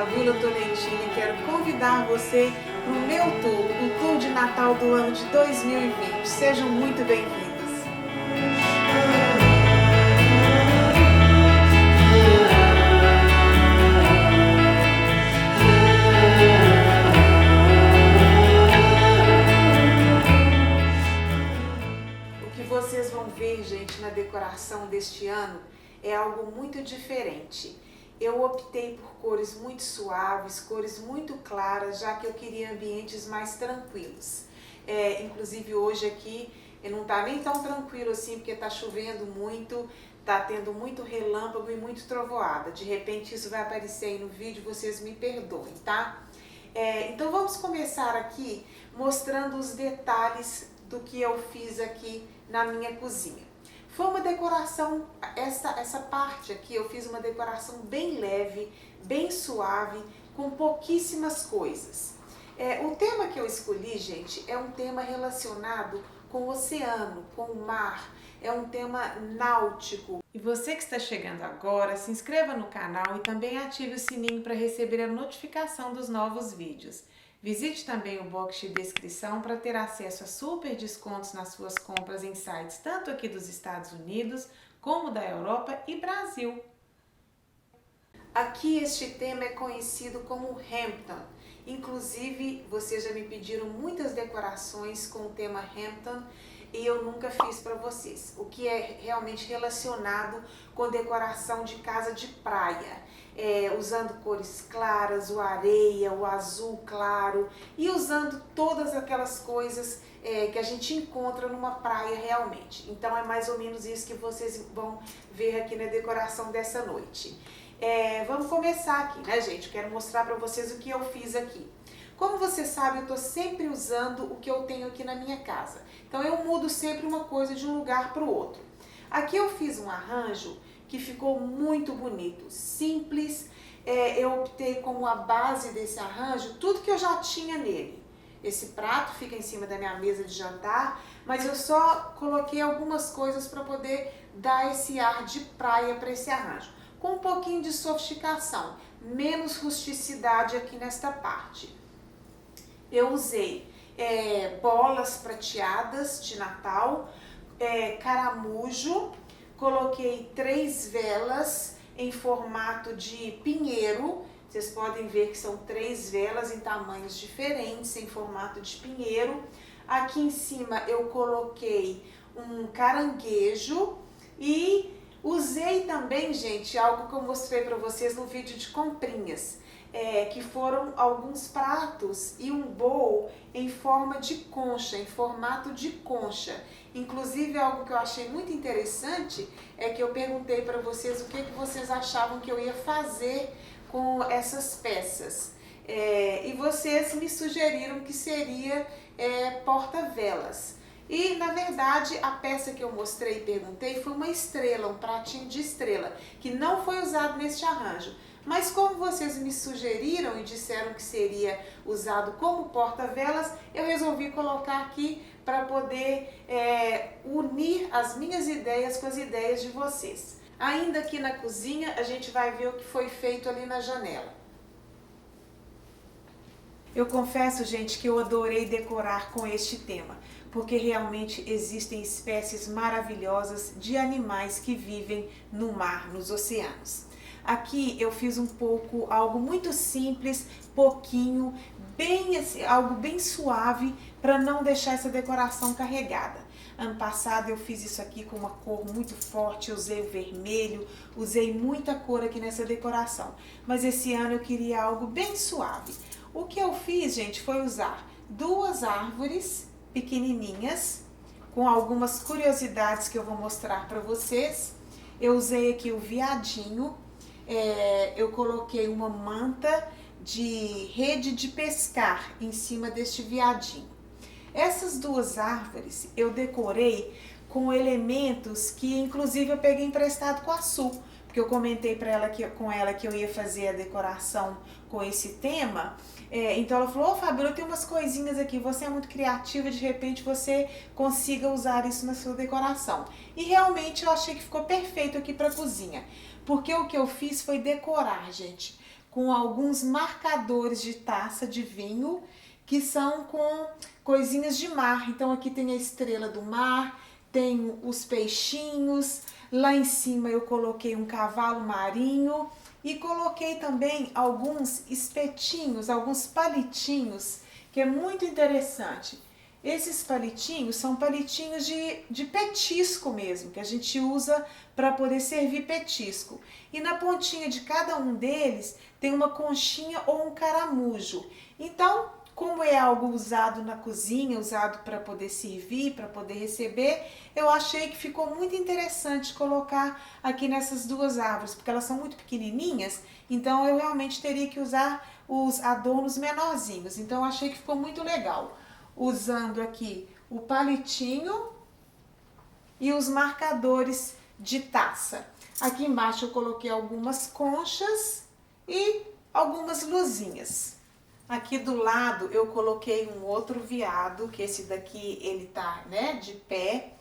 Fabíola Tolentino e quero convidar você para o meu tour, o tour de Natal do ano de 2020. Sejam muito bem-vindos! O que vocês vão ver, gente, na decoração deste ano é algo muito diferente. Eu optei por cores muito suaves, cores muito claras, já que eu queria ambientes mais tranquilos. Inclusive hoje aqui não está nem tão tranquilo assim, porque está chovendo muito, está tendo muito relâmpago e muito trovoada. De repente isso vai aparecer aí no vídeo, vocês me perdoem, tá? Então vamos começar aqui mostrando os detalhes do que eu fiz aqui na minha cozinha. Foi uma decoração, essa parte aqui eu fiz uma decoração bem leve, bem suave, com pouquíssimas coisas. O tema que eu escolhi, gente, é um tema relacionado com o oceano, com o mar, é um tema náutico. E você que está chegando agora, se inscreva no canal e também ative o sininho para receber a notificação dos novos vídeos. Visite também o box de descrição para ter acesso a super descontos nas suas compras em sites tanto aqui dos Estados Unidos como da Europa e Brasil. Aqui este tema é conhecido como Hampton. Inclusive, vocês já me pediram muitas decorações com o tema Hampton e eu nunca fiz para vocês. O que é realmente relacionado com decoração de casa de praia. Usando cores claras, o areia, o azul claro e usando todas aquelas coisas que a gente encontra numa praia realmente. Então é mais ou menos isso que vocês vão ver aqui na decoração dessa noite. Vamos começar aqui, né, gente? Eu quero mostrar para vocês o que eu fiz aqui. Como você sabe, eu estou sempre usando o que eu tenho aqui na minha casa. Então eu mudo sempre uma coisa de um lugar para o outro. Aqui eu fiz um arranjo que ficou muito bonito, simples. Eu optei como a base desse arranjo tudo que eu já tinha nele. Esse prato fica em cima da minha mesa de jantar, mas eu só coloquei algumas coisas para poder dar esse ar de praia para esse arranjo. Com um pouquinho de sofisticação, menos rusticidade aqui nesta parte. Eu usei bolas prateadas de Natal, caramujo, coloquei 3 velas em formato de pinheiro. Vocês podem ver que são 3 velas em tamanhos diferentes, em formato de pinheiro. Aqui em cima eu coloquei um caranguejo e usei também, gente, algo que eu mostrei para vocês no vídeo de comprinhas, que foram alguns pratos e um bowl em forma de concha, em formato de concha. Inclusive, algo que eu achei muito interessante é que eu perguntei para vocês o que vocês achavam que eu ia fazer com essas peças. E vocês me sugeriram que seria porta-velas. E, na verdade, a peça que eu mostrei e perguntei foi uma estrela, um pratinho de estrela, que não foi usado neste arranjo. Mas como vocês me sugeriram e disseram que seria usado como porta-velas, eu resolvi colocar aqui para poder unir as minhas ideias com as ideias de vocês. Ainda aqui na cozinha, a gente vai ver o que foi feito ali na janela. Eu confesso, gente, que eu adorei decorar com este tema, porque realmente existem espécies maravilhosas de animais que vivem no mar, nos oceanos. Aqui eu fiz algo muito simples, pouquinho, algo bem suave, para não deixar essa decoração carregada. Ano passado eu fiz isso aqui com uma cor muito forte, usei o vermelho, usei muita cor aqui nessa decoração. Mas esse ano eu queria algo bem suave. O que eu fiz, gente, foi usar 2 árvores pequenininhas, com algumas curiosidades que eu vou mostrar para vocês. Eu usei aqui o viadinho, eu coloquei uma manta de rede de pescar em cima deste viadinho. Essas 2 árvores eu decorei com elementos que inclusive eu peguei emprestado com a Su, porque eu comentei com ela que eu ia fazer a decoração com esse tema. Então ela falou: Fabíola, eu tenho umas coisinhas aqui, você é muito criativa, de repente você consiga usar isso na sua decoração. E realmente eu achei que ficou perfeito aqui para a cozinha, porque o que eu fiz foi decorar, gente, com alguns marcadores de taça de vinho, que são com coisinhas de mar. Então aqui tem a estrela do mar, tem os peixinhos, lá em cima eu coloquei um cavalo marinho e coloquei também alguns espetinhos, alguns palitinhos, que é muito interessante. Esses palitinhos são palitinhos de petisco mesmo, que a gente usa para poder servir petisco. E na pontinha de cada um deles tem uma conchinha ou um caramujo. Então, como é algo usado na cozinha, usado para poder servir, para poder receber, eu achei que ficou muito interessante colocar aqui nessas duas árvores, porque elas são muito pequenininhas, então eu realmente teria que usar os adornos menorzinhos. Então eu achei que ficou muito legal, usando aqui o palitinho e os marcadores de taça. Aqui embaixo eu coloquei algumas conchas e algumas luzinhas. Aqui do lado eu coloquei um outro veado, que esse daqui ele tá, né, de pé,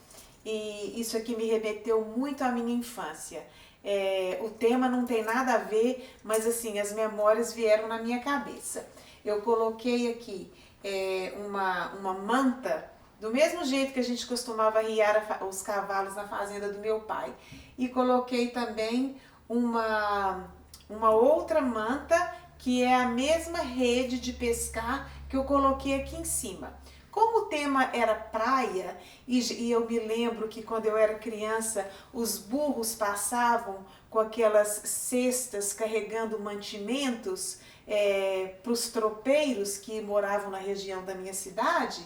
e isso aqui me remeteu muito à minha infância. O tema não tem nada a ver, mas assim, as memórias vieram na minha cabeça. Eu coloquei aqui uma manta, do mesmo jeito que a gente costumava arriar os cavalos na fazenda do meu pai. E coloquei também uma outra manta, que é a mesma rede de pescar que eu coloquei aqui em cima. Como o tema era praia, e eu me lembro que quando eu era criança, os burros passavam com aquelas cestas carregando mantimentos para os tropeiros que moravam na região da minha cidade,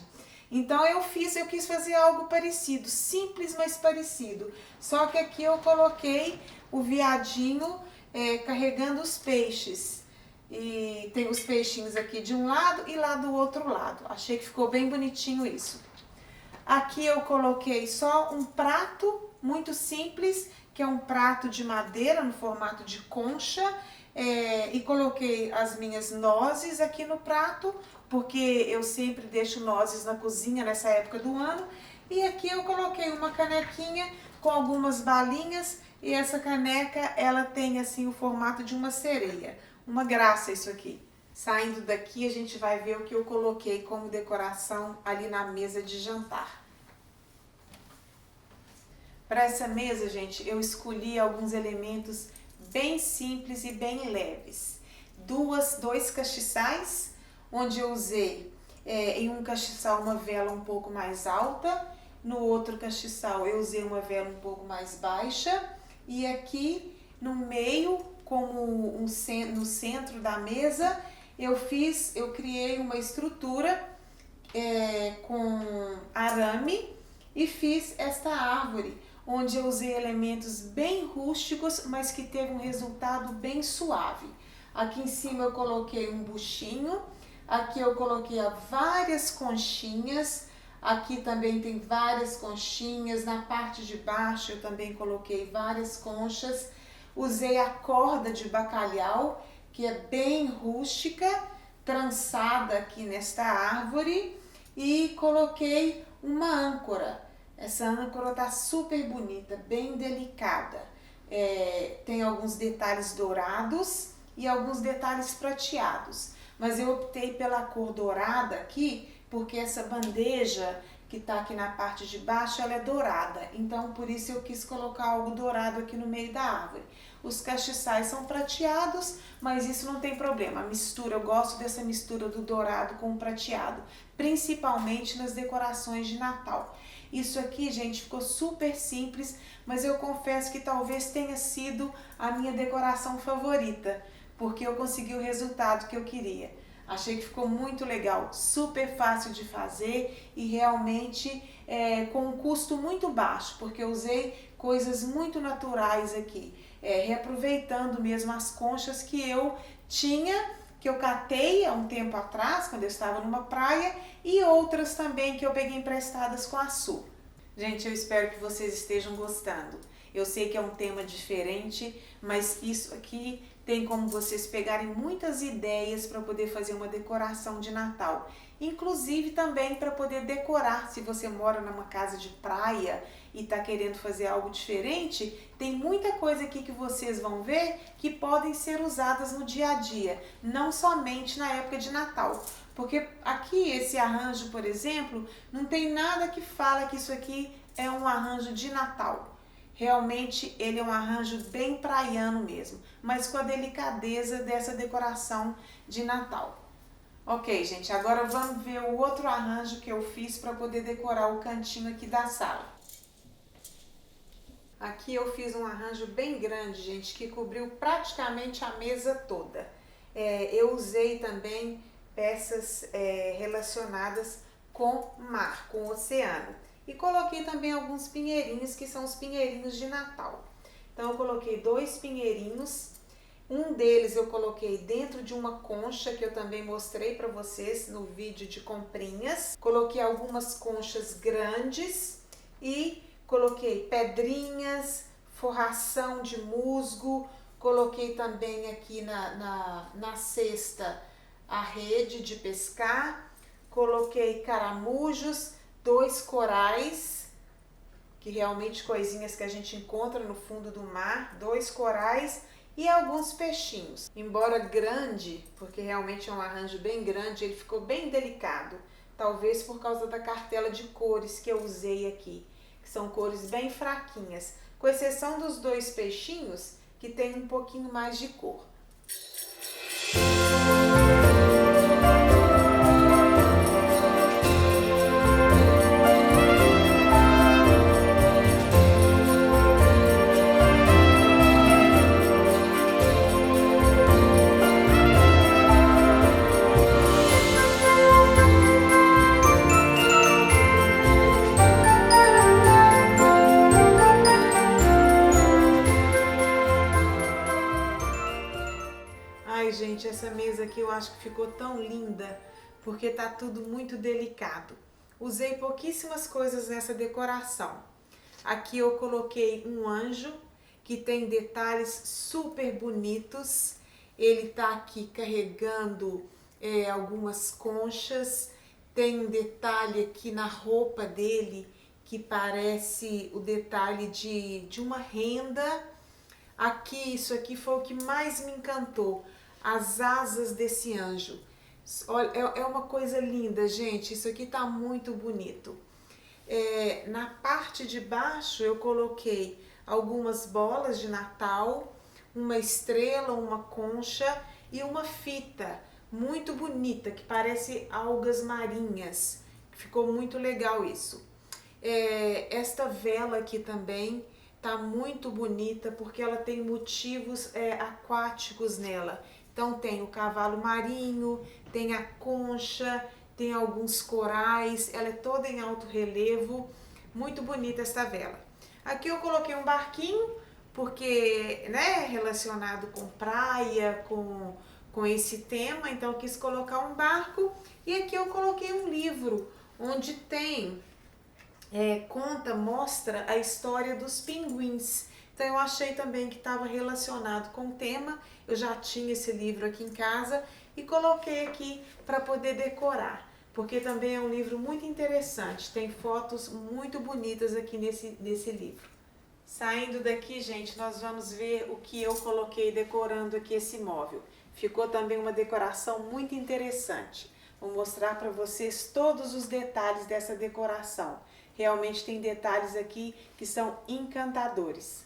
então eu quis fazer algo parecido, simples, mas parecido. Só que aqui eu coloquei o veadinho carregando os peixes. E tem os peixinhos aqui de um lado e lá do outro lado. Achei que ficou bem bonitinho isso. Aqui eu coloquei só um prato muito simples, que é um prato de madeira no formato de concha. E coloquei as minhas nozes aqui no prato, porque eu sempre deixo nozes na cozinha nessa época do ano. E aqui eu coloquei uma canequinha com algumas balinhas, e essa caneca ela tem assim o formato de uma sereia. Uma graça isso aqui. Saindo daqui a gente vai ver o que eu coloquei como decoração ali na mesa de jantar. Para essa mesa, gente, eu escolhi alguns elementos bem simples e bem leves. Dois castiçais, onde eu usei em um castiçal uma vela um pouco mais alta, no outro castiçal eu usei uma vela um pouco mais baixa, e aqui no meio, como no centro da mesa, eu criei uma estrutura com arame e fiz esta árvore, onde eu usei elementos bem rústicos, mas que teve um resultado bem suave. Aqui em cima eu coloquei um buchinho, aqui eu coloquei várias conchinhas, aqui também tem várias conchinhas, na parte de baixo eu também coloquei várias conchas. Usei a corda de bacalhau, que é bem rústica, trançada aqui nesta árvore, e coloquei uma âncora. Essa âncora tá super bonita, bem delicada. Tem alguns detalhes dourados e alguns detalhes prateados, mas eu optei pela cor dourada aqui, porque essa bandeja que está aqui na parte de baixo, ela é dourada, então por isso eu quis colocar algo dourado aqui no meio da árvore. Os castiçais são prateados, mas isso não tem problema, a mistura, eu gosto dessa mistura do dourado com o prateado, principalmente nas decorações de Natal. Isso aqui, gente, ficou super simples, mas eu confesso que talvez tenha sido a minha decoração favorita, porque eu consegui o resultado que eu queria. Achei que ficou muito legal, super fácil de fazer e realmente com um custo muito baixo, porque eu usei coisas muito naturais aqui, reaproveitando mesmo as conchas que eu tinha, que eu catei há um tempo atrás, quando eu estava numa praia, e outras também que eu peguei emprestadas com a Su. Gente, eu espero que vocês estejam gostando. Eu sei que é um tema diferente, mas isso aqui tem como vocês pegarem muitas ideias para poder fazer uma decoração de Natal. Inclusive também para poder decorar, se você mora numa casa de praia e está querendo fazer algo diferente, tem muita coisa aqui que vocês vão ver que podem ser usadas no dia a dia, não somente na época de Natal. Porque aqui esse arranjo, por exemplo, não tem nada que fala que isso aqui é um arranjo de Natal. Realmente ele é um arranjo bem praiano mesmo, mas com a delicadeza dessa decoração de Natal. Ok, gente, agora vamos ver o outro arranjo que eu fiz para poder decorar o cantinho aqui da sala. Aqui eu fiz um arranjo bem grande, gente, que cobriu praticamente a mesa toda. Eu usei também peças relacionadas com mar, com o oceano. E coloquei também alguns pinheirinhos, que são os pinheirinhos de Natal. Então eu coloquei 2 pinheirinhos. Um deles eu coloquei dentro de uma concha, que eu também mostrei para vocês no vídeo de comprinhas. Coloquei algumas conchas grandes e coloquei pedrinhas, forração de musgo. Coloquei também aqui na cesta a rede de pescar. Coloquei caramujos, 2 corais, que realmente coisinhas que a gente encontra no fundo do mar, 2 corais e alguns peixinhos. Embora grande, porque realmente é um arranjo bem grande, ele ficou bem delicado. Talvez por causa da cartela de cores que eu usei aqui, que são cores bem fraquinhas, com exceção dos 2 peixinhos, que tem um pouquinho mais de cor. Ai, gente, essa mesa aqui eu acho que ficou tão linda, porque tá tudo muito delicado. Usei pouquíssimas coisas nessa decoração. Aqui eu coloquei um anjo, que tem detalhes super bonitos. Ele tá aqui carregando algumas conchas. Tem um detalhe aqui na roupa dele, que parece o detalhe de uma renda. Aqui, isso aqui foi o que mais me encantou, as asas desse anjo. Olha, é uma coisa linda, gente, isso aqui tá muito bonito. Na parte de baixo eu coloquei algumas bolas de Natal, uma estrela, uma concha e uma fita muito bonita, que parece algas marinhas. Ficou muito legal isso. Esta vela aqui também tá muito bonita, porque ela tem motivos aquáticos nela. Então tem o cavalo marinho, tem a concha, tem alguns corais, ela é toda em alto relevo, muito bonita esta vela. Aqui eu coloquei um barquinho, porque, né, relacionado com praia, com esse tema, então eu quis colocar um barco. E aqui eu coloquei um livro, onde tem, mostra a história dos pinguins. Então eu achei também que estava relacionado com o tema. Eu já tinha esse livro aqui em casa e coloquei aqui para poder decorar, porque também é um livro muito interessante, tem fotos muito bonitas aqui nesse livro. Saindo daqui, gente, nós vamos ver o que eu coloquei decorando aqui esse móvel. Ficou também uma decoração muito interessante. Vou mostrar para vocês todos os detalhes dessa decoração. Realmente tem detalhes aqui que são encantadores.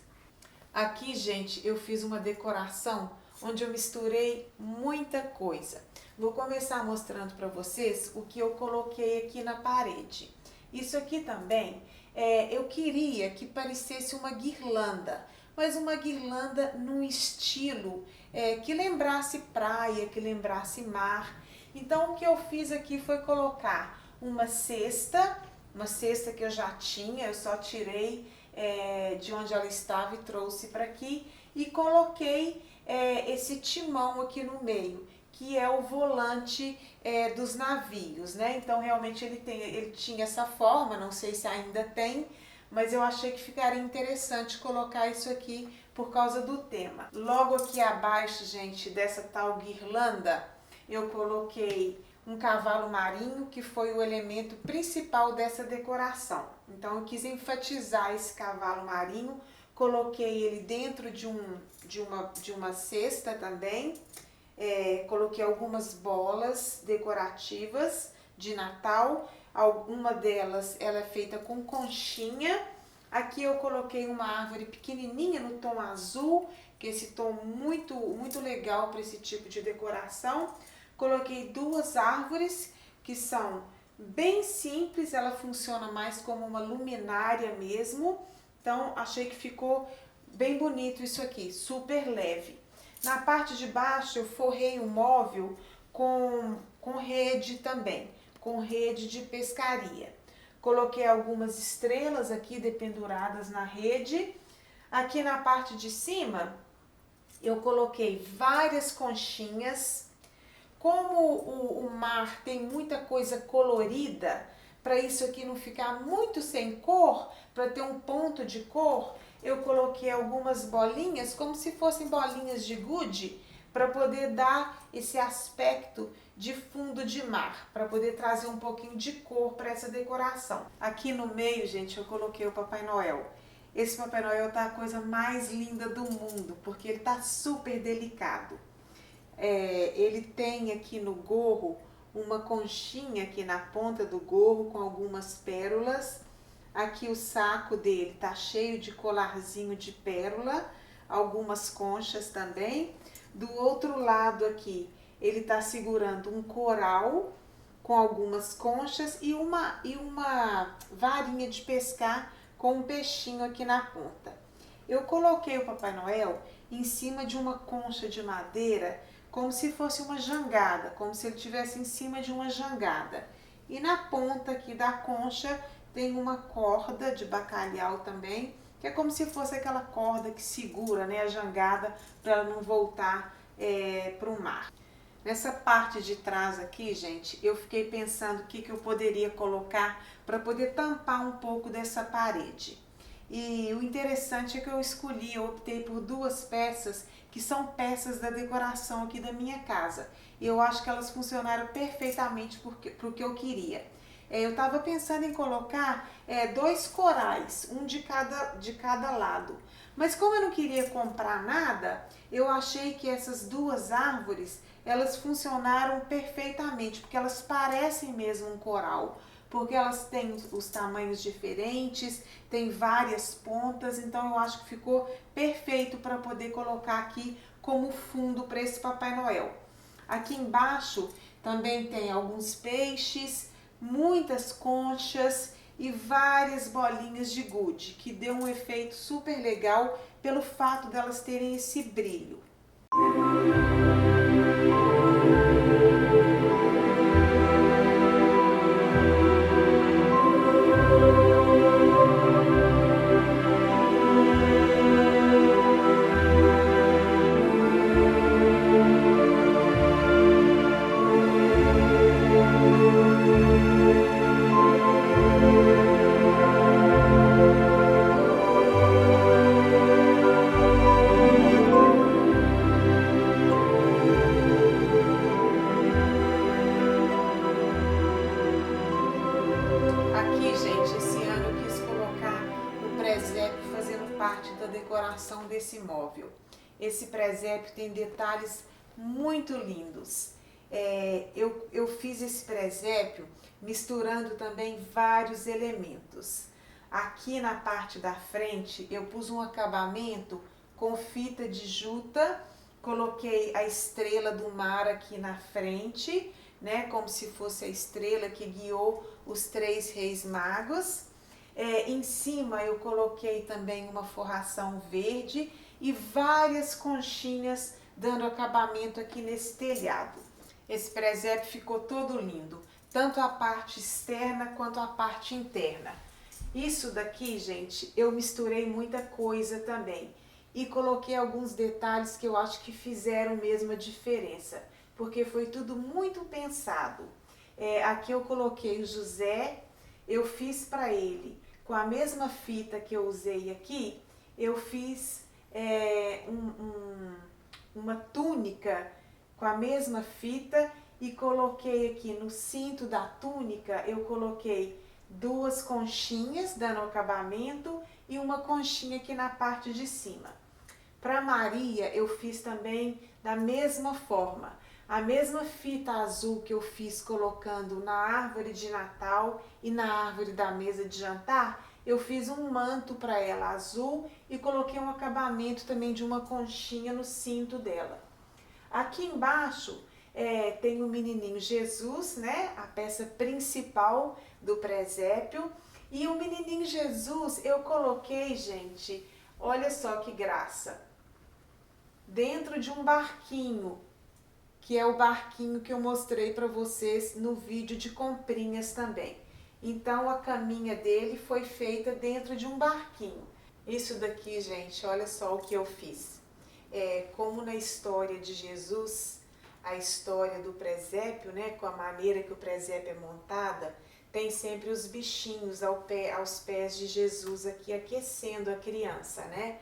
Aqui, gente, eu fiz uma decoração onde eu misturei muita coisa. Vou começar mostrando para vocês o que eu coloquei aqui na parede. Isso aqui também, eu queria que parecesse uma guirlanda, mas uma guirlanda num estilo que lembrasse praia, que lembrasse mar. Então o que eu fiz aqui foi colocar uma cesta que eu já tinha, eu só tirei de onde ela estava e trouxe para aqui, e coloquei esse timão aqui no meio, que é o volante dos navios, né? Então realmente ele tinha essa forma, não sei se ainda tem, mas eu achei que ficaria interessante colocar isso aqui por causa do tema. Logo aqui abaixo, gente, dessa tal guirlanda, eu coloquei um cavalo marinho, que foi o elemento principal dessa decoração. Então eu quis enfatizar esse cavalo marinho, coloquei ele dentro de uma cesta também, coloquei algumas bolas decorativas de Natal, alguma delas ela é feita com conchinha. Aqui eu coloquei uma árvore pequenininha no tom azul, que é esse tom muito legal para esse tipo de decoração. Coloquei duas árvores que são bem simples, ela funciona mais como uma luminária mesmo. Então achei que ficou bem bonito isso aqui, super leve. Na parte de baixo eu forrei o móvel com rede também, com rede de pescaria. Coloquei algumas estrelas aqui dependuradas na rede. Aqui na parte de cima eu coloquei várias conchinhas. Como o mar tem muita coisa colorida, para isso aqui não ficar muito sem cor, para ter um ponto de cor, eu coloquei algumas bolinhas, como se fossem bolinhas de gude, para poder dar esse aspecto de fundo de mar, para poder trazer um pouquinho de cor para essa decoração. Aqui no meio, gente, eu coloquei o Papai Noel. Esse Papai Noel tá a coisa mais linda do mundo, porque ele tá super delicado. Ele tem aqui no gorro uma conchinha aqui na ponta do gorro com algumas pérolas. Aqui o saco dele tá cheio de colarzinho de pérola, algumas conchas também. Do outro lado aqui ele tá segurando um coral com algumas conchas e uma varinha de pescar com um peixinho aqui na ponta. Eu coloquei o Papai Noel em cima de uma concha de madeira, como se fosse uma jangada, como se ele estivesse em cima de uma jangada. E na ponta aqui da concha tem uma corda de bacalhau também, que é como se fosse aquela corda que segura, né, a jangada para ela não voltar para o mar. Nessa parte de trás aqui, gente, eu fiquei pensando o que eu poderia colocar para poder tampar um pouco dessa parede. E o interessante é que eu optei por duas peças que são peças da decoração aqui da minha casa. E eu acho que elas funcionaram perfeitamente para o que eu queria. Eu estava pensando em colocar dois corais, um de cada lado. Mas como eu não queria comprar nada, eu achei que essas duas árvores, elas funcionaram perfeitamente, porque elas parecem mesmo um coral. Porque elas têm os tamanhos diferentes, tem várias pontas, então eu acho que ficou perfeito para poder colocar aqui como fundo para esse Papai Noel. Aqui embaixo também tem alguns peixes, muitas conchas e várias bolinhas de gude, que deu um efeito super legal pelo fato delas terem esse brilho. Aqui, gente, esse ano eu quis colocar o presépio fazendo parte da decoração desse móvel. Esse presépio tem detalhes muito lindos. Eu fiz esse presépio misturando também vários elementos. Aqui na parte da frente eu pus um acabamento com fita de juta, coloquei a estrela do mar aqui na frente, né, como se fosse a estrela que guiou os 3 reis magos. Em cima eu coloquei também uma forração verde e várias conchinhas dando acabamento aqui nesse telhado. Esse presépio ficou todo lindo, tanto a parte externa quanto a parte interna. Isso daqui, gente, eu misturei muita coisa também e coloquei alguns detalhes que eu acho que fizeram mesmo a diferença, porque foi tudo muito pensado. Aqui eu coloquei o José, eu fiz para ele com a mesma fita que eu usei aqui, eu fiz uma túnica com a mesma fita e coloquei aqui no cinto da túnica, eu coloquei 2 conchinhas dando acabamento e uma conchinha aqui na parte de cima. Para Maria eu fiz também da mesma forma. A mesma fita azul que eu fiz colocando na árvore de Natal e na árvore da mesa de jantar, eu fiz um manto para ela azul e coloquei um acabamento também de uma conchinha no cinto dela. Aqui embaixo tem o menininho Jesus, né? A peça principal do presépio. E o menininho Jesus eu coloquei, gente, olha só que graça, dentro de um barquinho, que é o barquinho que eu mostrei para vocês no vídeo de comprinhas também. Então a caminha dele foi feita dentro de um barquinho. Isso daqui, gente, olha só o que eu fiz. Como na história de Jesus, a história do presépio, né, com a maneira que o presépio é montada, tem sempre os bichinhos aos pés de Jesus aqui aquecendo a criança, né?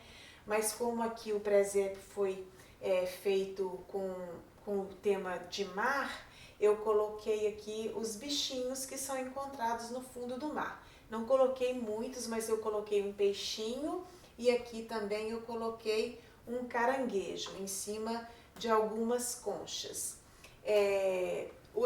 Mas como aqui o presépio foi feito com o tema de mar, eu coloquei aqui os bichinhos que são encontrados no fundo do mar. Não coloquei muitos, mas eu coloquei um peixinho e aqui também eu coloquei um caranguejo em cima de algumas conchas.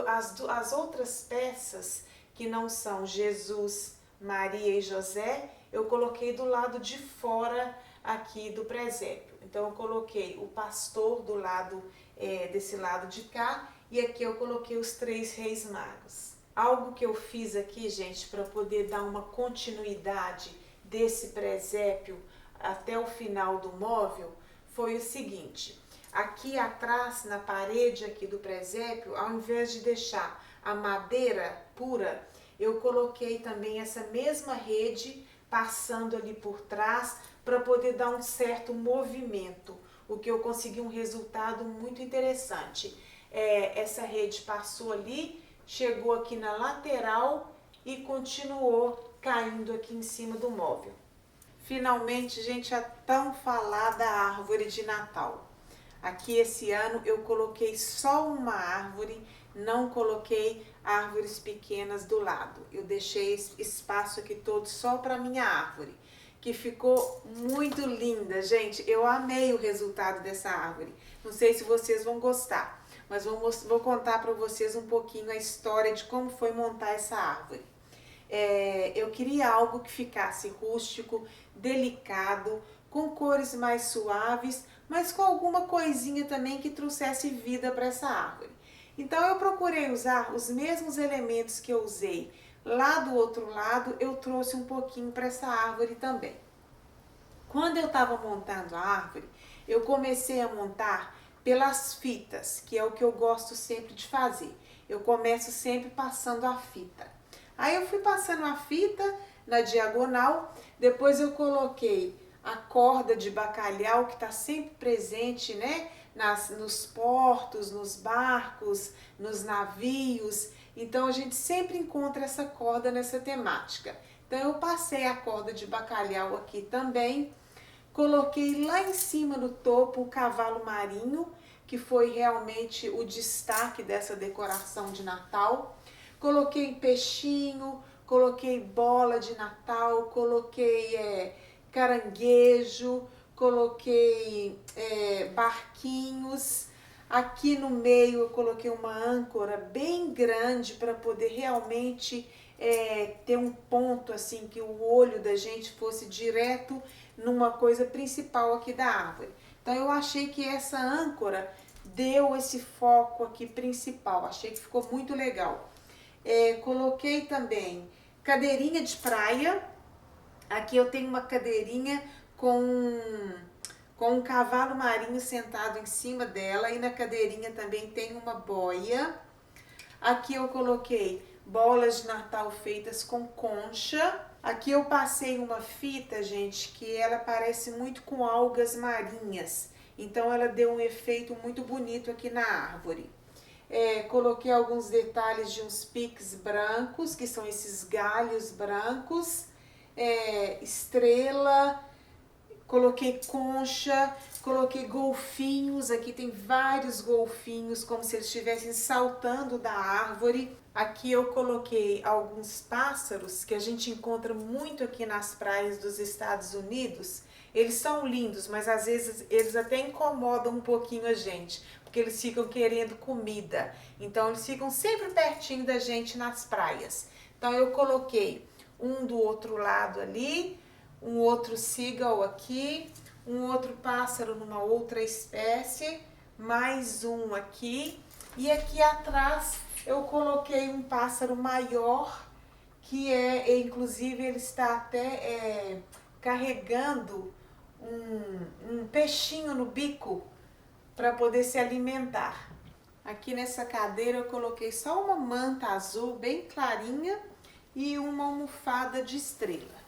As outras peças que não são Jesus, Maria e José, eu coloquei do lado de fora aqui do presépio. Então eu coloquei o pastor do lado desse lado de cá e aqui eu coloquei os 3 reis magos. Algo que eu fiz aqui, gente, para poder dar uma continuidade desse presépio até o final do móvel, foi o seguinte: aqui atrás, na parede aqui do presépio, ao invés de deixar a madeira pura, eu coloquei também essa mesma rede passando ali por trás para poder dar um certo movimento, o que eu consegui um resultado muito interessante. Essa rede passou ali, chegou aqui na lateral e continuou caindo aqui em cima do móvel. Finalmente, gente, a tão falada árvore de Natal. Aqui esse ano eu coloquei só uma árvore, não coloquei árvores pequenas do lado. Eu deixei esse espaço aqui todo só para minha árvore, que ficou muito linda, gente. Eu amei o resultado dessa árvore. Não sei se vocês vão gostar, mas vou contar para vocês um pouquinho a história de como foi montar essa árvore. Eu queria algo que ficasse rústico, delicado, com cores mais suaves, mas com alguma coisinha também que trouxesse vida para essa árvore. Então eu procurei usar os mesmos elementos que eu usei lá do outro lado, eu trouxe um pouquinho para essa árvore também. Quando eu estava montando a árvore, eu comecei a montar pelas fitas, que é o que eu gosto sempre de fazer. Eu começo sempre passando a fita. Aí eu fui passando a fita na diagonal, depois eu coloquei a corda de bacalhau que está sempre presente, né? Nos portos, nos barcos, nos navios. Então a gente sempre encontra essa corda nessa temática. Então eu passei a corda de bacalhau aqui também, coloquei lá em cima no topo o cavalo marinho, que foi realmente o destaque dessa decoração de Natal. Coloquei peixinho, coloquei bola de Natal, coloquei caranguejo, coloquei barquinhos. Aqui no meio eu coloquei uma âncora bem grande para poder realmente ter um ponto assim, que o olho da gente fosse direto numa coisa principal aqui da árvore. Então eu achei que essa âncora deu esse foco aqui principal, achei que ficou muito legal. Coloquei também cadeirinha de praia. Aqui eu tenho uma cadeirinha com um cavalo marinho sentado em cima dela, e na cadeirinha também tem uma boia. Aqui eu coloquei bolas de Natal feitas com concha. Aqui eu passei uma fita, gente, que ela parece muito com algas marinhas. Então ela deu um efeito muito bonito aqui na árvore. Coloquei alguns detalhes de uns piques brancos, que são esses galhos brancos. estrela, coloquei concha, coloquei golfinhos. Aqui tem vários golfinhos, como se eles estivessem saltando da árvore. Aqui eu coloquei alguns pássaros que a gente encontra muito aqui nas praias dos Estados Unidos. Eles são lindos, mas às vezes eles até incomodam um pouquinho a gente, porque eles ficam querendo comida. Então eles ficam sempre pertinho da gente nas praias. Então eu coloquei um do outro lado ali, um outro seagull aqui, um outro pássaro numa outra espécie, mais um aqui. E aqui atrás eu coloquei um pássaro maior, que inclusive ele está até carregando um peixinho no bico para poder se alimentar. Aqui nessa cadeira eu coloquei só uma manta azul bem clarinha e uma almofada de estrela.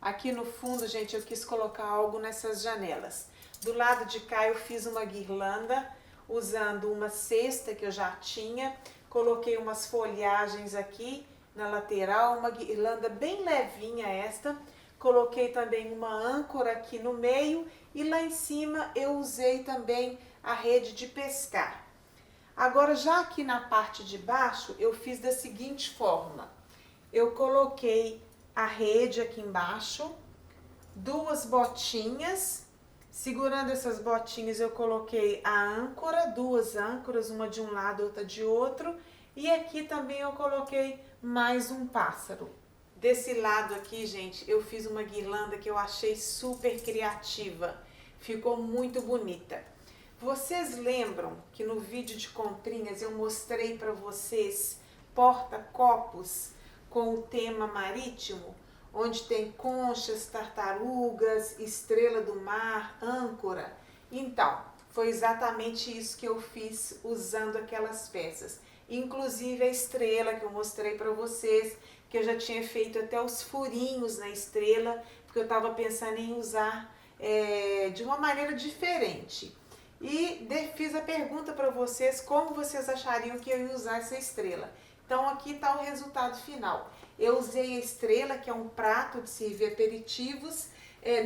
Aqui no fundo, gente, eu quis colocar algo nessas janelas. Do lado de cá eu fiz uma guirlanda usando uma cesta que eu já tinha. Coloquei umas folhagens aqui na lateral, uma guirlanda bem levinha esta. Coloquei também uma âncora aqui no meio e lá em cima eu usei também a rede de pescar. Agora, já aqui na parte de baixo, eu fiz da seguinte forma. Eu coloquei a rede aqui embaixo, duas botinhas. Segurando essas botinhas, eu coloquei a âncora, duas âncoras, uma de um lado, outra de outro. E aqui também eu coloquei mais um pássaro. Desse lado aqui, gente, eu fiz uma guirlanda que eu achei super criativa. Ficou muito bonita. Vocês lembram que no vídeo de comprinhas eu mostrei para vocês porta-copos com o tema marítimo? Onde tem conchas, tartarugas, estrela do mar, âncora. Então, foi exatamente isso que eu fiz usando aquelas peças. Inclusive a estrela que eu mostrei para vocês, que eu já tinha feito até os furinhos na estrela, porque eu estava pensando em usar de uma maneira diferente. E fiz a pergunta para vocês como vocês achariam que eu ia usar essa estrela. Então aqui está o resultado final. Eu usei a estrela, que é um prato de servir aperitivos,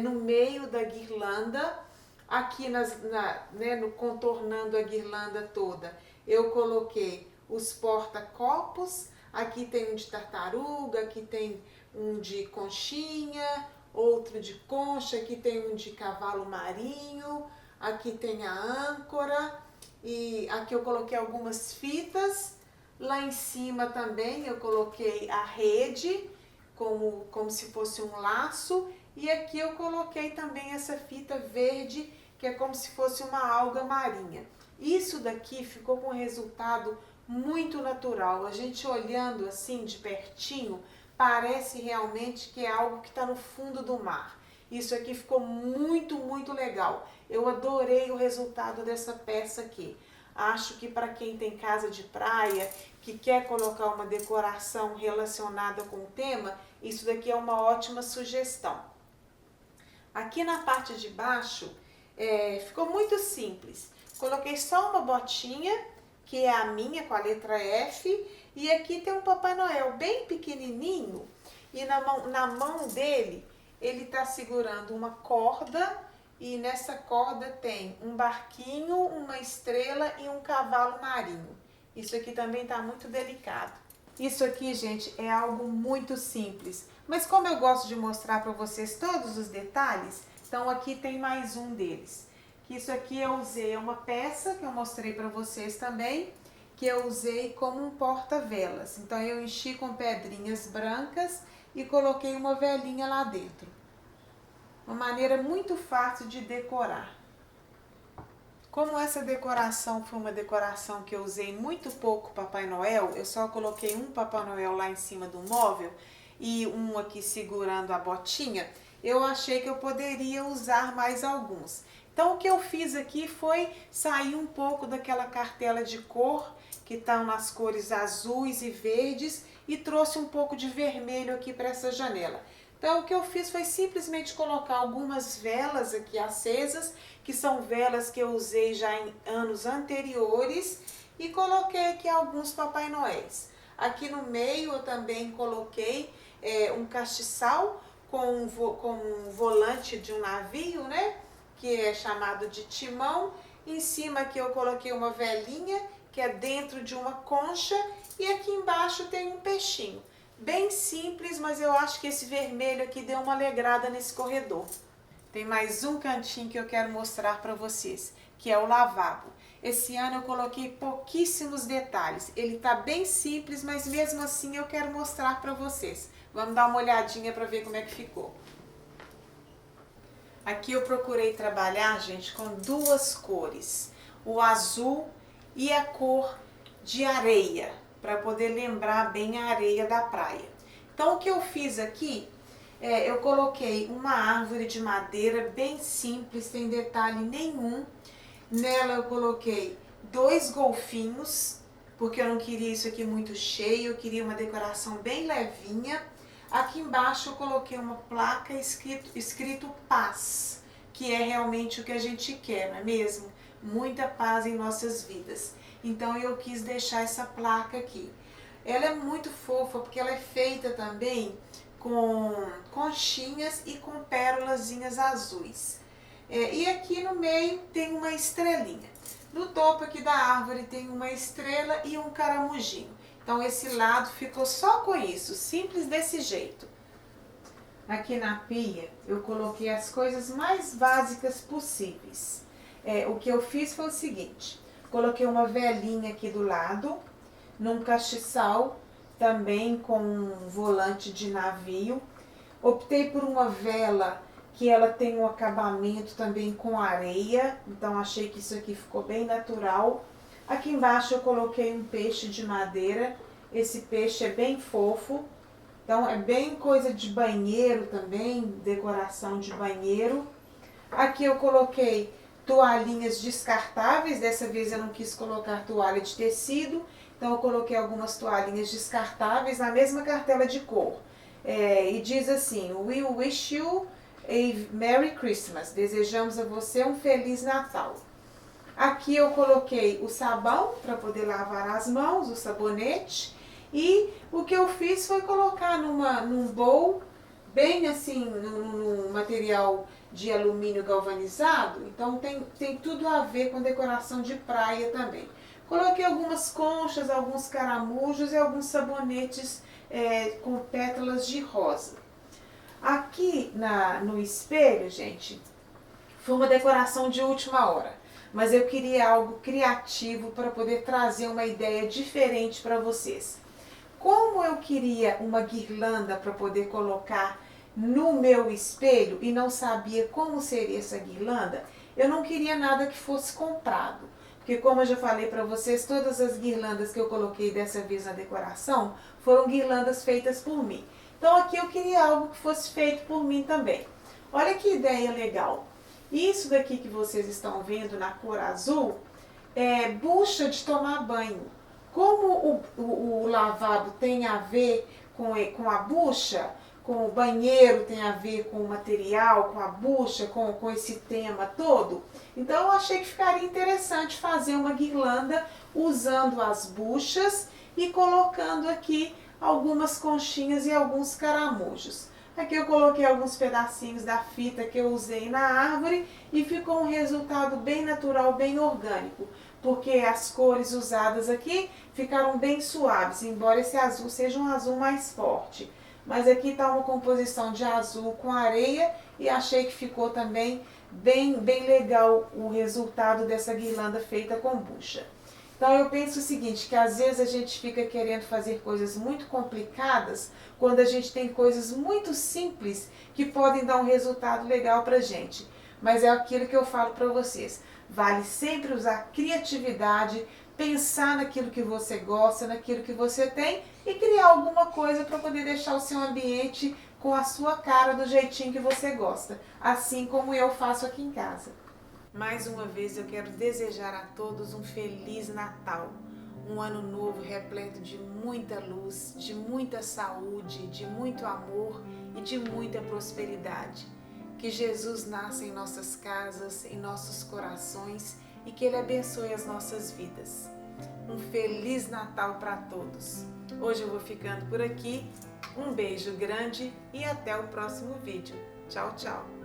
no meio da guirlanda, aqui no contornando a guirlanda toda. Eu coloquei os porta-copos, aqui tem um de tartaruga, aqui tem um de conchinha, outro de concha, aqui tem um de cavalo marinho, aqui tem a âncora, e aqui eu coloquei algumas fitas. Lá em cima também eu coloquei a rede, como se fosse um laço. E aqui eu coloquei também essa fita verde, que é como se fosse uma alga marinha. Isso daqui ficou com um resultado muito natural. A gente olhando assim de pertinho, parece realmente que é algo que está no fundo do mar. Isso aqui ficou muito, muito legal. Eu adorei o resultado dessa peça aqui. Acho que para quem tem casa de praia, que quer colocar uma decoração relacionada com o tema, isso daqui é uma ótima sugestão. Aqui na parte de baixo, ficou muito simples. Coloquei só uma botinha, que é a minha, com a letra F, e aqui tem um Papai Noel bem pequenininho, e na mão dele, ele está segurando uma corda, e nessa corda tem um barquinho, uma estrela e um cavalo marinho. Isso aqui também está muito delicado. Isso aqui, gente, é algo muito simples. Mas como eu gosto de mostrar para vocês todos os detalhes, então aqui tem mais um deles. Isso aqui eu usei uma peça que eu mostrei para vocês também, que eu usei como um porta-velas. Então eu enchi com pedrinhas brancas e coloquei uma velinha lá dentro. Uma maneira muito fácil de decorar. Como essa decoração foi uma decoração que eu usei muito pouco Papai Noel, eu só coloquei um Papai Noel lá em cima do móvel e um aqui segurando a botinha, eu achei que eu poderia usar mais alguns. Então o que eu fiz aqui foi sair um pouco daquela cartela de cor, que estão nas cores azuis e verdes, e trouxe um pouco de vermelho aqui para essa janela. Então o que eu fiz foi simplesmente colocar algumas velas aqui acesas, que são velas que eu usei já em anos anteriores, e coloquei aqui alguns Papai Noéis. Aqui no meio eu também coloquei um castiçal com um volante de um navio, né? Que é chamado de timão. Em cima aqui eu coloquei uma velinha, que é dentro de uma concha, e aqui embaixo tem um peixinho. Bem simples, mas eu acho que esse vermelho aqui deu uma alegrada nesse corredor. Tem mais um cantinho que eu quero mostrar para vocês, que é o lavabo. Esse ano eu coloquei pouquíssimos detalhes. Ele tá bem simples, mas mesmo assim eu quero mostrar para vocês. Vamos dar uma olhadinha para ver como é que ficou. Aqui eu procurei trabalhar, gente, com duas cores. O azul e a cor de areia, para poder lembrar bem a areia da praia. Então o que eu fiz aqui, eu coloquei uma árvore de madeira bem simples, sem detalhe nenhum. Nela eu coloquei 2 golfinhos, porque eu não queria isso aqui muito cheio, eu queria uma decoração bem levinha. Aqui embaixo eu coloquei uma placa escrito paz, que é realmente o que a gente quer, não é mesmo? Muita paz em nossas vidas. Então eu quis deixar essa placa aqui. Ela é muito fofa porque ela é feita também com conchinhas e com pérolazinhas azuis. E aqui no meio tem uma estrelinha. No topo aqui da árvore tem uma estrela e um caramujinho. Então esse lado ficou só com isso, simples desse jeito. Aqui na pia eu coloquei as coisas mais básicas possíveis. O que eu fiz foi o seguinte: coloquei uma velinha aqui do lado, num castiçal, também com um volante de navio. Optei por uma vela que ela tem um acabamento também com areia, então achei que isso aqui ficou bem natural. Aqui embaixo eu coloquei um peixe de madeira, esse peixe é bem fofo, então é bem coisa de banheiro também, decoração de banheiro. Aqui eu coloquei toalhinhas descartáveis, dessa vez eu não quis colocar toalha de tecido, então eu coloquei algumas toalhinhas descartáveis na mesma cartela de cor. E diz assim: We wish you a Merry Christmas. Desejamos a você um Feliz Natal. Aqui eu coloquei o sabão para poder lavar as mãos, o sabonete. E o que eu fiz foi colocar num bowl, bem assim, num material de alumínio galvanizado. Então tem tudo a ver com decoração de praia também. Coloquei algumas conchas, alguns caramujos e alguns sabonetes com pétalas de rosa. Aqui no espelho, gente, foi uma decoração de última hora, mas eu queria algo criativo para poder trazer uma ideia diferente para vocês. Como eu queria uma guirlanda para poder colocar no meu espelho e não sabia como seria essa guirlanda, eu não queria nada que fosse comprado. Porque como eu já falei para vocês, todas as guirlandas que eu coloquei dessa vez na decoração foram guirlandas feitas por mim. Então aqui eu queria algo que fosse feito por mim também. Olha que ideia legal. Isso daqui que vocês estão vendo na cor azul é bucha de tomar banho. Como o lavabo tem a ver com a bucha, com o banheiro tem a ver com o material, com a bucha, com esse tema todo, então eu achei que ficaria interessante fazer uma guirlanda usando as buchas e colocando aqui algumas conchinhas e alguns caramujos. Aqui eu coloquei alguns pedacinhos da fita que eu usei na árvore e ficou um resultado bem natural, bem orgânico, porque as cores usadas aqui ficaram bem suaves, embora esse azul seja um azul mais forte. Mas aqui está uma composição de azul com areia e achei que ficou também bem legal o resultado dessa guirlanda feita com bucha. Então eu penso o seguinte, que às vezes a gente fica querendo fazer coisas muito complicadas, quando a gente tem coisas muito simples que podem dar um resultado legal pra gente. Mas é aquilo que eu falo para vocês, vale sempre usar criatividade, pensar naquilo que você gosta, naquilo que você tem e criar alguma coisa para poder deixar o seu ambiente com a sua cara, do jeitinho que você gosta, assim como eu faço aqui em casa. Mais uma vez eu quero desejar a todos um Feliz Natal, um ano novo repleto de muita luz, de muita saúde, de muito amor e de muita prosperidade. Que Jesus nasça em nossas casas, em nossos corações e que Ele abençoe as nossas vidas. Um Feliz Natal para todos. Hoje eu vou ficando por aqui. Um beijo grande e até o próximo vídeo. Tchau, tchau!